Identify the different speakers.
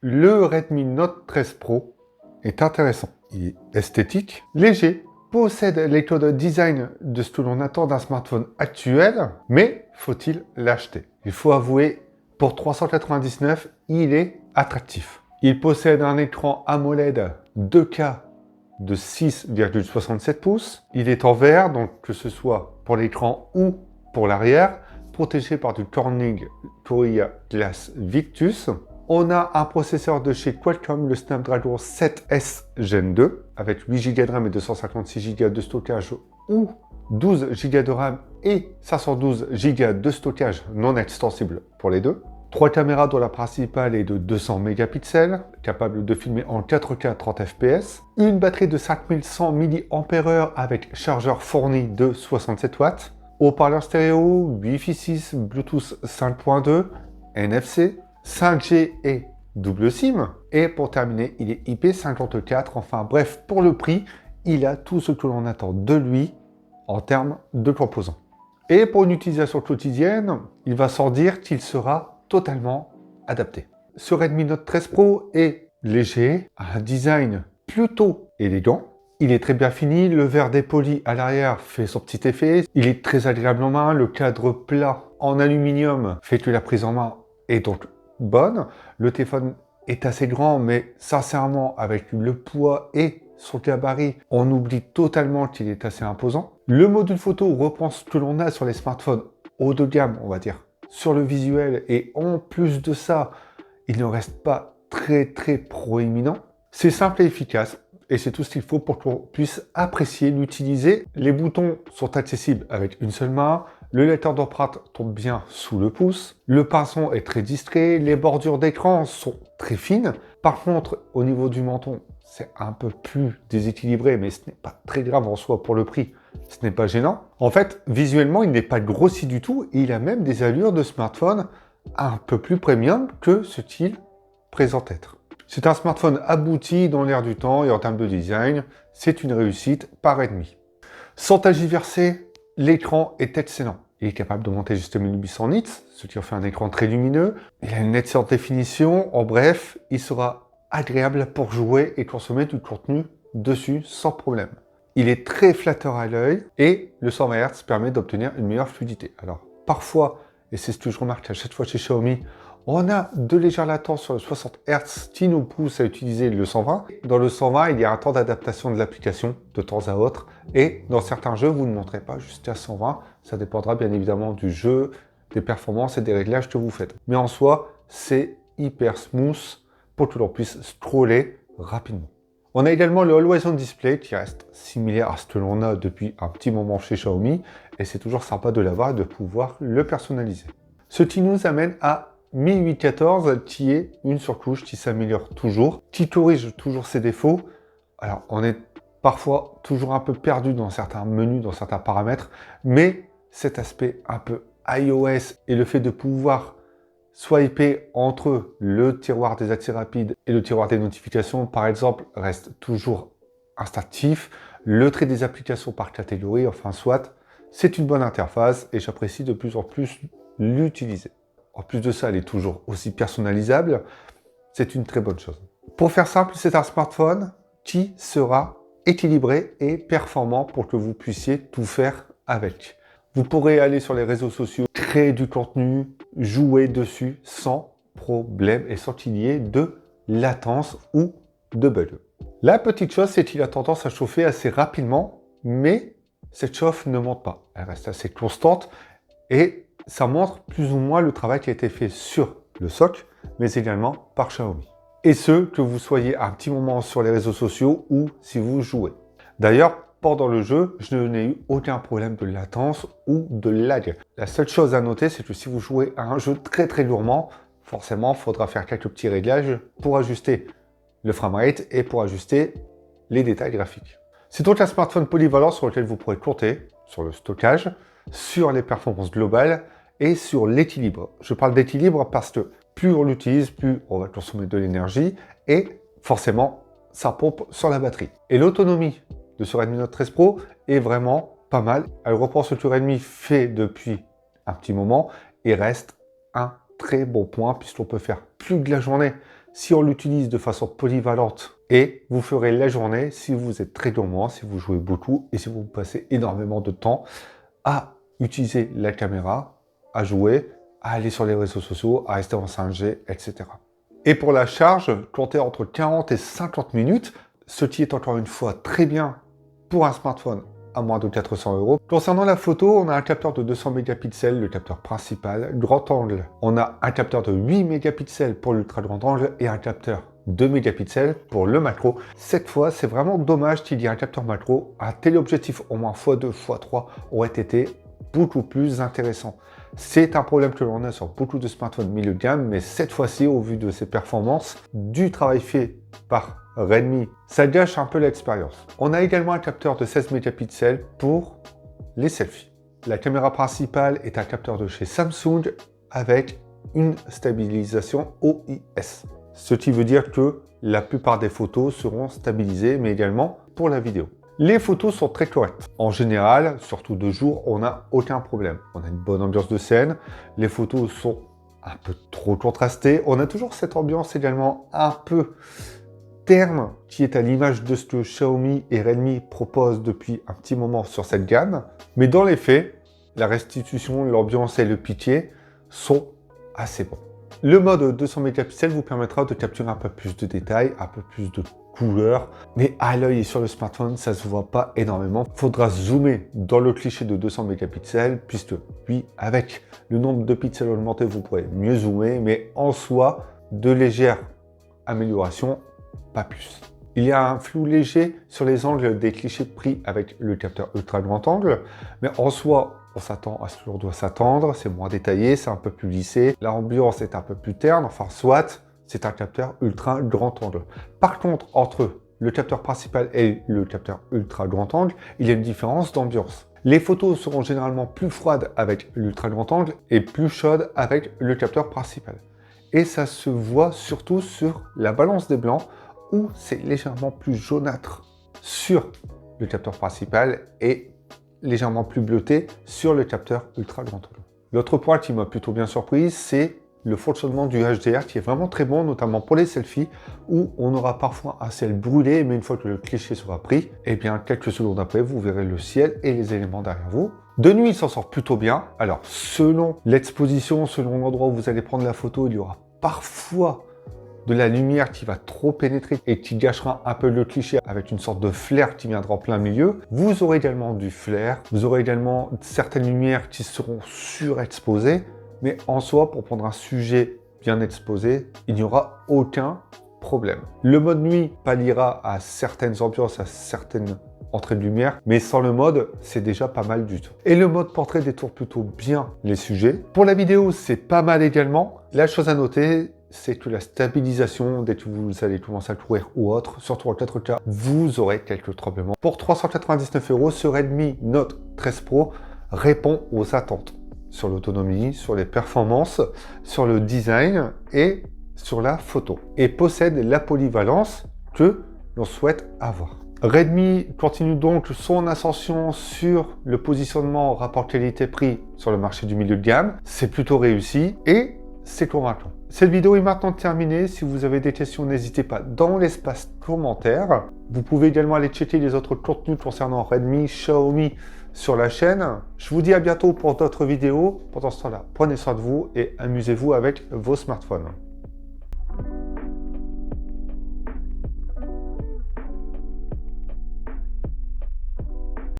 Speaker 1: Le Redmi Note 13 Pro est intéressant. Il est esthétique, léger, possède les codes design de ce que l'on attend d'un smartphone actuel, mais faut-il l'acheter? Il faut avouer, pour 399, il est attractif. Il possède un écran AMOLED 2K de 6,67 pouces. Il est en verre, donc que ce soit pour l'écran ou pour l'arrière, protégé par du Corning Gorilla Glass Victus. On a un processeur de chez Qualcomm, le Snapdragon 7S Gen 2, avec 8 Go de RAM et 256 Go de stockage, ou 12 Go de RAM et 512 Go de stockage non extensible pour les deux. 3 caméras dont la principale est de 200 mégapixels, capable de filmer en 4K 30 fps. Une batterie de 5100 mAh avec chargeur fourni de 67 watts. Haut-parleur stéréo, Wi-Fi 6, Bluetooth 5.2, NFC, 5G et double SIM. Et pour terminer, il est IP54. Enfin bref, pour le prix, il a tout ce que l'on attend de lui en termes de composants. Et pour une utilisation quotidienne, il va sans dire qu'il sera totalement adapté. Ce Redmi Note 13 Pro est léger, a un design plutôt élégant. Il est très bien fini, le verre dépoli à l'arrière fait son petit effet. Il est très agréable en main, le cadre plat en aluminium fait que la prise en main est donc bonne. Le téléphone est assez grand, mais sincèrement, avec le poids et son gabarit, on oublie totalement qu'il est assez imposant. Le module photo reprend ce que l'on a sur les smartphones haut de gamme, on va dire, sur le visuel, et en plus de ça, il ne reste pas très proéminent. C'est simple et efficace, et c'est tout ce qu'il faut pour qu'on puisse apprécier l'utiliser. Les boutons sont accessibles avec une seule main, le lecteur d'empreinte tombe bien sous le pouce, le pinceau est très discret, les bordures d'écran sont très fines. Par contre, au niveau du menton, c'est un peu plus déséquilibré, mais ce n'est pas très grave en soi pour le prix. Ce n'est pas gênant. En fait, visuellement, il n'est pas grossi du tout et il a même des allures de smartphone un peu plus premium que ce qu'il présente être. C'est un smartphone abouti dans l'air du temps et en termes de design, c'est une réussite par Redmi. Sans tergiverser, l'écran est excellent. Il est capable de monter jusqu'à 1800 nits, ce qui en fait un écran très lumineux. Il a une excellente définition. En bref, il sera agréable pour jouer et consommer du contenu dessus sans problème. Il est très flatteur à l'œil et le 120 Hz permet d'obtenir une meilleure fluidité. Alors, parfois, et c'est ce que je remarque à chaque fois chez Xiaomi, on a de légères latences sur le 60 Hz qui nous poussent à utiliser le 120. Dans le 120, il y a un temps d'adaptation de l'application de temps à autre. Et dans certains jeux, vous ne monterez pas jusqu'à 120. Ça dépendra bien évidemment du jeu, des performances et des réglages que vous faites. Mais en soi, c'est hyper smooth pour que l'on puisse scroller rapidement. On a également le Always On Display qui reste similaire à ce que l'on a depuis un petit moment chez Xiaomi. Et c'est toujours sympa de l'avoir et de pouvoir le personnaliser. Ce qui nous amène à Mi 814 qui est une surcouche qui s'améliore toujours, qui corrige toujours ses défauts. Alors, on est parfois toujours un peu perdu dans certains menus, dans certains paramètres, mais cet aspect un peu iOS et le fait de pouvoir swiper entre le tiroir des accès rapides et le tiroir des notifications, par exemple, reste toujours instinctif. Le trait des applications par catégorie, enfin soit, c'est une bonne interface et j'apprécie de plus en plus l'utiliser. En plus de ça, elle est toujours aussi personnalisable. C'est une très bonne chose. Pour faire simple, c'est un smartphone qui sera équilibré et performant pour que vous puissiez tout faire avec. Vous pourrez aller sur les réseaux sociaux, créer du contenu, jouer dessus sans problème et sans qu'il y ait de latence ou de bug. La petite chose, c'est qu'il a tendance à chauffer assez rapidement, mais cette chauffe ne monte pas. Elle reste assez constante et ça montre plus ou moins le travail qui a été fait sur le SoC, mais également par Xiaomi. Et ce, que vous soyez un petit moment sur les réseaux sociaux ou si vous jouez. D'ailleurs, pendant le jeu, je n'ai eu aucun problème de latence ou de lag. La seule chose à noter, c'est que si vous jouez à un jeu très lourdement, forcément, il faudra faire quelques petits réglages pour ajuster le framerate et pour ajuster les détails graphiques. C'est donc un smartphone polyvalent sur lequel vous pourrez compter sur le stockage, sur les performances globales et sur l'équilibre. Je parle d'équilibre parce que plus on l'utilise, plus on va consommer de l'énergie et forcément, ça pompe sur la batterie. Et l'autonomie de ce Redmi Note 13 Pro est vraiment pas mal. Elle reprend ce que Redmi fait depuis un petit moment et reste un très bon point puisqu'on peut faire plus de la journée si on l'utilise de façon polyvalente, et vous ferez la journée si vous êtes très gourmand, si vous jouez beaucoup et si vous passez énormément de temps à utiliser la caméra, à jouer, à aller sur les réseaux sociaux, à rester en 5G, etc. Et pour la charge, comptez entre 40 et 50 minutes, ce qui est encore une fois très bien pour un smartphone à moins de 400 €. Concernant la photo, on a un capteur de 200 mégapixels, le capteur principal, grand angle. On a un capteur de 8 mégapixels pour l'ultra grand angle et un capteur 2 mégapixels pour le macro. Cette fois, c'est vraiment dommage qu'il y ait un capteur macro. Un téléobjectif au moins x2, x3 aurait été beaucoup plus intéressant. C'est un problème que l'on a sur beaucoup de smartphones milieu de gamme, mais cette fois-ci, au vu de ses performances, du travail fait par Redmi, ça gâche un peu l'expérience. On a également un capteur de 16 mégapixels pour les selfies. La caméra principale est un capteur de chez Samsung avec une stabilisation OIS. Ce qui veut dire que la plupart des photos seront stabilisées, mais également pour la vidéo. Les photos sont très correctes. En général, surtout de jour, on n'a aucun problème. On a une bonne ambiance de scène. Les photos sont un peu trop contrastées. On a toujours cette ambiance également un peu terne qui est à l'image de ce que Xiaomi et Redmi proposent depuis un petit moment sur cette gamme. Mais dans les faits, la restitution, l'ambiance et le pitié sont assez bons. Le mode 200 mégapixels vous permettra de capturer un peu plus de détails, un peu plus de couleurs, mais à l'œil et sur le smartphone, ça se voit pas énormément. Il faudra zoomer dans le cliché de 200 mégapixels, puisque oui, avec le nombre de pixels augmenté, vous pourrez mieux zoomer, mais en soi, de légères améliorations, pas plus. Il y a un flou léger sur les angles des clichés pris avec le capteur ultra grand angle, mais en soi, on s'attend à ce que l'on doit s'attendre, c'est moins détaillé, c'est un peu plus lissé, l'ambiance est un peu plus terne, enfin soit, c'est un capteur ultra grand angle. Par contre, entre le capteur principal et le capteur ultra grand angle, il y a une différence d'ambiance. Les photos seront généralement plus froides avec l'ultra grand angle et plus chaudes avec le capteur principal. Et ça se voit surtout sur la balance des blancs, où c'est légèrement plus jaunâtre sur le capteur principal et légèrement plus bleuté sur le capteur ultra grand angle. L'autre point qui m'a plutôt bien surpris, c'est le fonctionnement du HDR qui est vraiment très bon, notamment pour les selfies, où on aura parfois un ciel brûlé, mais une fois que le cliché sera pris, et bien quelques secondes après, vous verrez le ciel et les éléments derrière vous. De nuit, il s'en sort plutôt bien. Alors, selon l'exposition, selon l'endroit où vous allez prendre la photo, il y aura parfois de la lumière qui va trop pénétrer et qui gâchera un peu le cliché avec une sorte de flair qui viendra en plein milieu. Vous aurez également du flair, vous aurez également certaines lumières qui seront surexposées, mais en soi, pour prendre un sujet bien exposé, il n'y aura aucun problème. Le mode nuit palliera à certaines ambiances, à certaines entrée de lumière, mais sans le mode, c'est déjà pas mal du tout. Et le mode portrait détourne plutôt bien les sujets. Pour la vidéo, c'est pas mal également. La chose à noter, c'est que la stabilisation, dès que vous allez commencer à courir ou autre, surtout en 4K, vous aurez quelques tremblements. Pour 399 €, ce Redmi Note 13 Pro répond aux attentes sur l'autonomie, sur les performances, sur le design et sur la photo. Et possède la polyvalence que l'on souhaite avoir. Redmi continue donc son ascension sur le positionnement rapport qualité-prix sur le marché du milieu de gamme. C'est plutôt réussi et c'est convaincant. Cette vidéo est maintenant terminée. Si vous avez des questions, n'hésitez pas dans l'espace commentaire. Vous pouvez également aller checker les autres contenus concernant Redmi, Xiaomi sur la chaîne. Je vous dis à bientôt pour d'autres vidéos. Pendant ce temps-là, prenez soin de vous et amusez-vous avec vos smartphones.